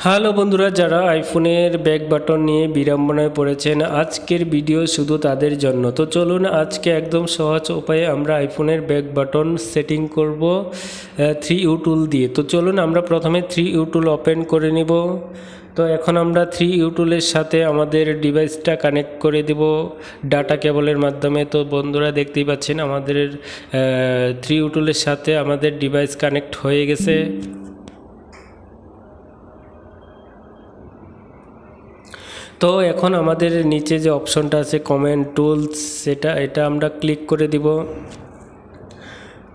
Hello বন্ধুরা, যারা আইফোনের ব্যাক বাটন নিয়ে বিড়ম্বনায় পড়েছেন, আজকের ভিডিও শুধু তাদের জন্য। তো চলুন আজকে একদম সহজ উপায়ে আমরা আইফোনের ব্যাক বাটন সেটিং করব 3U টুল দিয়ে। তো চলুন আমরা প্রথমে 3U টুল ওপেন করে নিব। তো এখন আমরা 3U টুলের সাথে আমাদের ডিভাইসটা কানেক্ট করে দেব ডাটা কেবলের মাধ্যমে। তো বন্ধুরা দেখতেই পাচ্ছেন আমাদের 3U টুলের সাথে আমাদের ডিভাইস কানেক্ট হয়ে গেছে। তো এখন আমাদের নিচে যে অপশনটা আছে কমেন্ট টুলস, এটা আমরা ক্লিক করে দিব।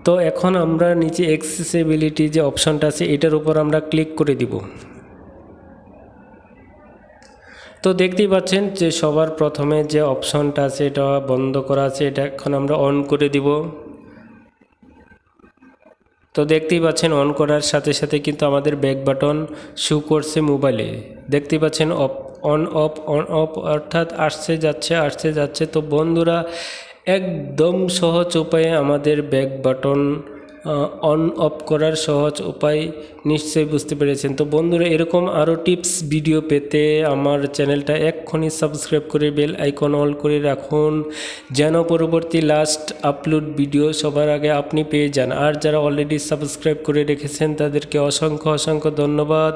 তো এখন আমরা নিচে অ্যাক্সেসিবিলিটি যে অপশনটা আছে এটার উপর আমরা ক্লিক করে দিব। তো দেখতেই পাচ্ছেন যে সবার প্রথমে যে অপশনটা আছে এটা বন্ধ করা আছে, এটা এখন আমরা অন করে দিব। তো দেখতেই পাচ্ছেন অন করার সাথে সাথে কিন্তু আমাদের ব্যাক বাটন শো করছে মোবাইলে। দেখতেই পাচ্ছেন অন অফ অর্থাৎ আসছে যাচ্ছে। তো বন্ধুরা একদম সহজ উপায়ে আমাদের ব্যাক বাটন অন অফ করার সহজ উপায় নিশ্চয়ই বুঝতে পেরেছেন। তো বন্ধুরা এরকম আরও টিপস ভিডিও পেতে আমার চ্যানেলটা এক্ষুনি সাবস্ক্রাইব করে বেল আইকন অল করে রাখুন, যেন পরবর্তী লাস্ট আপলোড ভিডিও সবার আগে আপনি পেয়ে যান। আর যারা অলরেডি সাবস্ক্রাইব করে রেখেছেন তাদেরকে অসংখ্য ধন্যবাদ।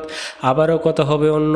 আবারও কথা হবে অন্য